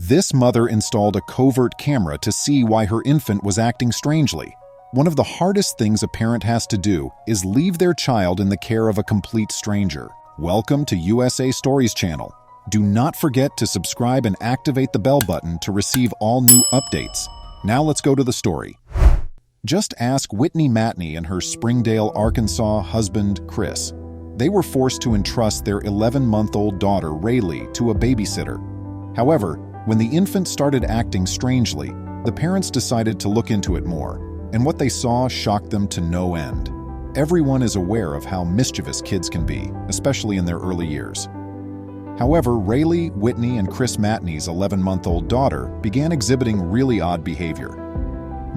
This mother installed a covert camera to see why her infant was acting strangely. One of the hardest things a parent has to do is leave their child in the care of a complete stranger. Welcome to USA Stories channel. Do not forget to subscribe and activate the bell button to receive all new updates. Now let's go to the story. Just ask Whitney Matney and her Springdale, Arkansas husband, Chris. They were forced to entrust their 11-month-old daughter, Rayleigh, to a babysitter. However, when the infant started acting strangely, the parents decided to look into it more, and what they saw shocked them to no end. Everyone is aware of how mischievous kids can be, especially in their early years. However, Rayleigh, Whitney, and Chris Matney's 11-month-old daughter began exhibiting really odd behavior.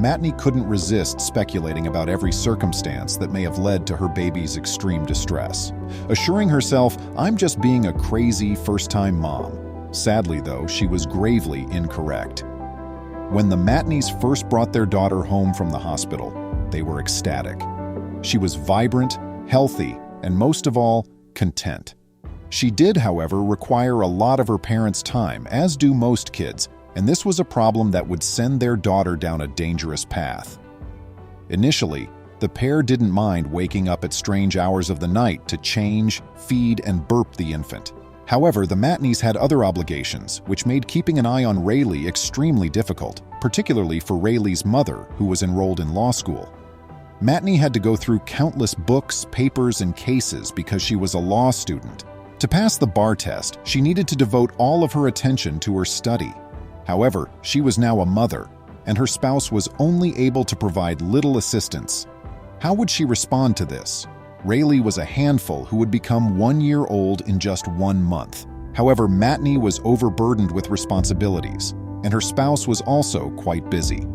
Matney couldn't resist speculating about every circumstance that may have led to her baby's extreme distress, assuring herself, "I'm just being a crazy first-time mom." Sadly, though, she was gravely incorrect. When the Matneys first brought their daughter home from the hospital, they were ecstatic. She was vibrant, healthy, and most of all, content. She did, however, require a lot of her parents' time, as do most kids, and this was a problem that would send their daughter down a dangerous path. Initially, the pair didn't mind waking up at strange hours of the night to change, feed, and burp the infant. However, the Matneys had other obligations, which made keeping an eye on Rayleigh extremely difficult, particularly for Rayleigh's mother, who was enrolled in law school. Matney had to go through countless books, papers, and cases because she was a law student. To pass the bar test, she needed to devote all of her attention to her study. However, she was now a mother, and her spouse was only able to provide little assistance. How would she respond to this? Rayleigh was a handful who would become 1 year old in just 1 month. However, Matney was overburdened with responsibilities, and her spouse was also quite busy.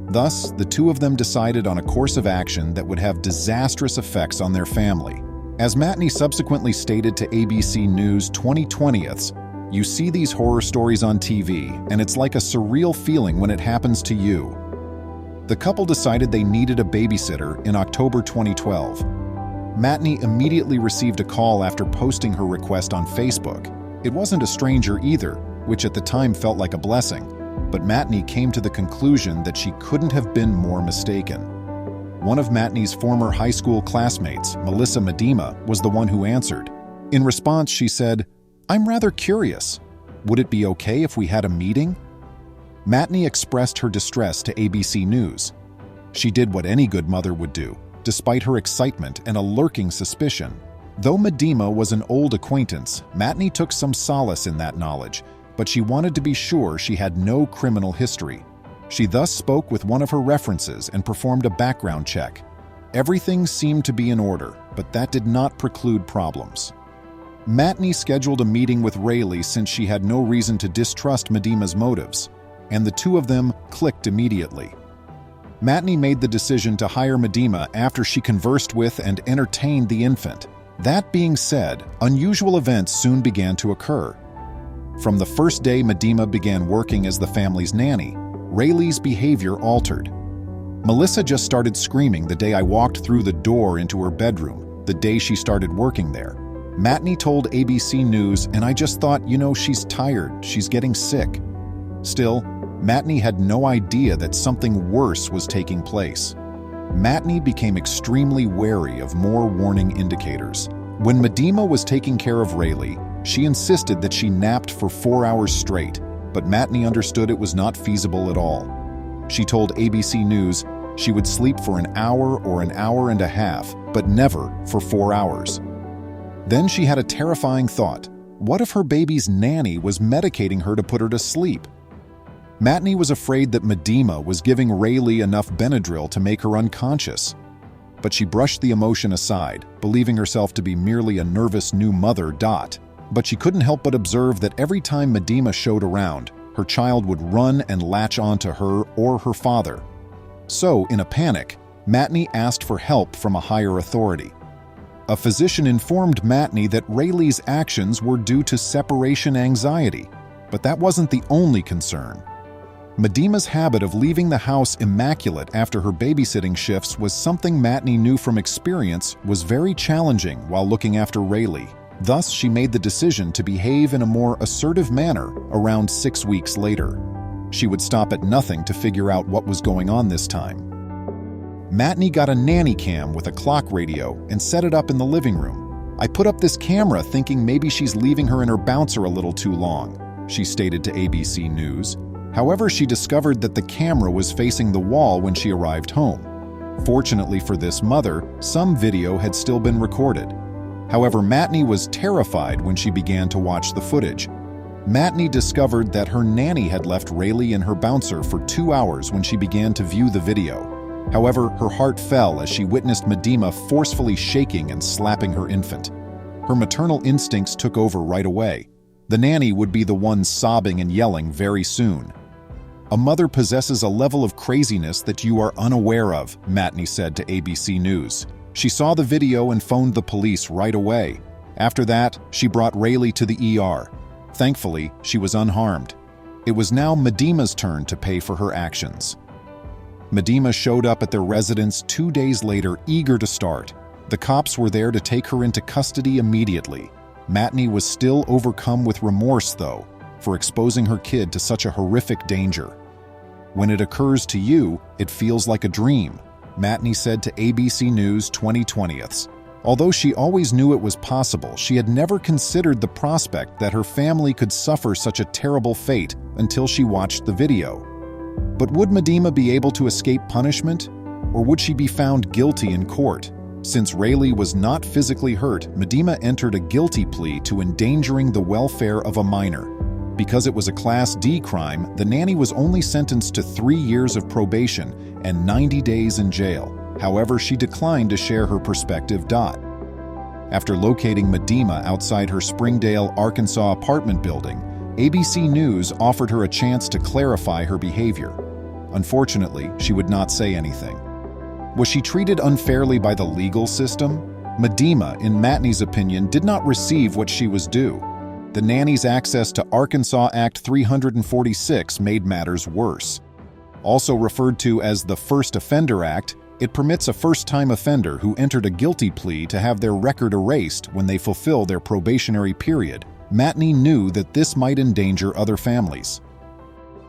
Thus, the two of them decided on a course of action that would have disastrous effects on their family. As Matney subsequently stated to ABC News 2020's, "You see these horror stories on TV, and it's like a surreal feeling when it happens to you." The couple decided they needed a babysitter in October 2012. Matney immediately received a call after posting her request on Facebook. It wasn't a stranger either, which at the time felt like a blessing, but Matney came to the conclusion that she couldn't have been more mistaken. One of Matney's former high school classmates, Melissa Medema, was the one who answered. In response, she said, "I'm rather curious. Would it be okay if we had a meeting?" Matney expressed her distress to ABC News. She did what any good mother would do, despite her excitement and a lurking suspicion. Though Medema was an old acquaintance, Matney took some solace in that knowledge, but she wanted to be sure she had no criminal history. She thus spoke with one of her references and performed a background check. Everything seemed to be in order, but that did not preclude problems. Matney scheduled a meeting with Rayleigh since she had no reason to distrust Medema's motives, and the two of them clicked immediately. Matney made the decision to hire Medema after she conversed with and entertained the infant. That being said, unusual events soon began to occur. From the first day Medema began working as the family's nanny, Rayleigh's behavior altered. "Melissa just started screaming the day I walked through the door into her bedroom, the day she started working there," Matney told ABC News, "and I just thought, she's tired, she's getting sick." Still, Matney had no idea that something worse was taking place. Matney became extremely wary of more warning indicators. When Medema was taking care of Rayleigh, she insisted that she napped for 4 hours straight, but Matney understood it was not feasible at all. She told ABC News she would sleep for an hour or an hour and a half, but never for 4 hours. Then she had a terrifying thought. What if her baby's nanny was medicating her to put her to sleep? Matney was afraid that Medema was giving Rayleigh enough Benadryl to make her unconscious. But she brushed the emotion aside, believing herself to be merely a nervous new mother. But she couldn't help but observe that every time Medema showed around, her child would run and latch onto her or her father. So, in a panic, Matney asked for help from a higher authority. A physician informed Matney that Rayleigh's actions were due to separation anxiety, but that wasn't the only concern. Medema's habit of leaving the house immaculate after her babysitting shifts was something Matney knew from experience was very challenging while looking after Rayleigh. Thus, she made the decision to behave in a more assertive manner around 6 weeks later. She would stop at nothing to figure out what was going on this time. Matney got a nanny cam with a clock radio and set it up in the living room. "I put up this camera thinking maybe she's leaving her in her bouncer a little too long," she stated to ABC News. However, she discovered that the camera was facing the wall when she arrived home. Fortunately for this mother, some video had still been recorded. However, Matney was terrified when she began to watch the footage. Matney discovered that her nanny had left Rayleigh in her bouncer for 2 hours when she began to view the video. However, her heart fell as she witnessed Medema forcefully shaking and slapping her infant. Her maternal instincts took over right away. The nanny would be the one sobbing and yelling very soon. "A mother possesses a level of craziness that you are unaware of," Matney said to ABC News. She saw the video and phoned the police right away. After that, she brought Rayleigh to the ER. Thankfully, she was unharmed. It was now Medema's turn to pay for her actions. Medema showed up at their residence 2 days later, eager to start. The cops were there to take her into custody immediately. Matney was still overcome with remorse, though, for exposing her kid to such a horrific danger. "When it occurs to you, it feels like a dream," Matney said to ABC News 2020. Although she always knew it was possible, she had never considered the prospect that her family could suffer such a terrible fate until she watched the video. But would Medema be able to escape punishment? Or would she be found guilty in court? Since Rayleigh was not physically hurt, Medema entered a guilty plea to endangering the welfare of a minor. Because it was a Class D crime, the nanny was only sentenced to 3 years of probation and 90 days in jail. However, she declined to share her perspective. After locating Medema outside her Springdale, Arkansas apartment building, ABC News offered her a chance to clarify her behavior. Unfortunately, she would not say anything. Was she treated unfairly by the legal system? Medema, in Matney's opinion, did not receive what she was due. The nanny's access to Arkansas Act 346 made matters worse. Also referred to as the First Offender Act, it permits a first-time offender who entered a guilty plea to have their record erased when they fulfill their probationary period. Matney knew that this might endanger other families.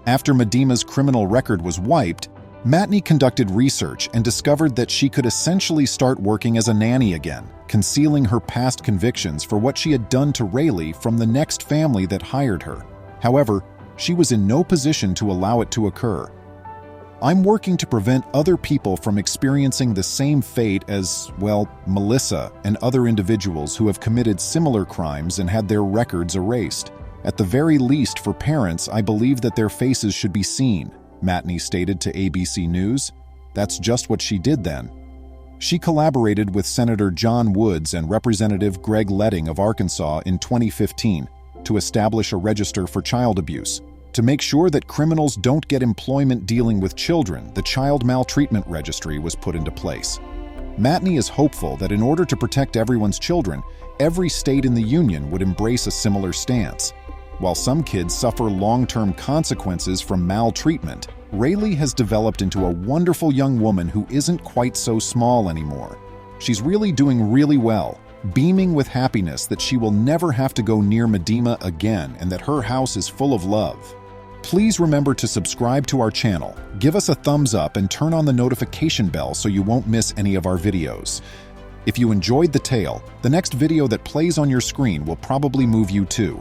After Medema's criminal record was wiped, Matney conducted research and discovered that she could essentially start working as a nanny again, concealing her past convictions for what she had done to Rayleigh from the next family that hired her. However, she was in no position to allow it to occur. "I'm working to prevent other people from experiencing the same fate as, well, Melissa and other individuals who have committed similar crimes and had their records erased. At the very least, for parents, I believe that their faces should be seen," Matney stated to ABC News. That's just what she did then. She collaborated with Senator John Woods and Representative Greg Leding of Arkansas in 2015 to establish a register for child abuse. To make sure that criminals don't get employment dealing with children, the Child Maltreatment Registry was put into place. Matney is hopeful that in order to protect everyone's children, every state in the union would embrace a similar stance. While some kids suffer long-term consequences from maltreatment, Rayleigh has developed into a wonderful young woman who isn't quite so small anymore. She's really doing really well, beaming with happiness that she will never have to go near Medema again and that her house is full of love. Please remember to subscribe to our channel, give us a thumbs up, and turn on the notification bell so you won't miss any of our videos. If you enjoyed the tale, the next video that plays on your screen will probably move you too.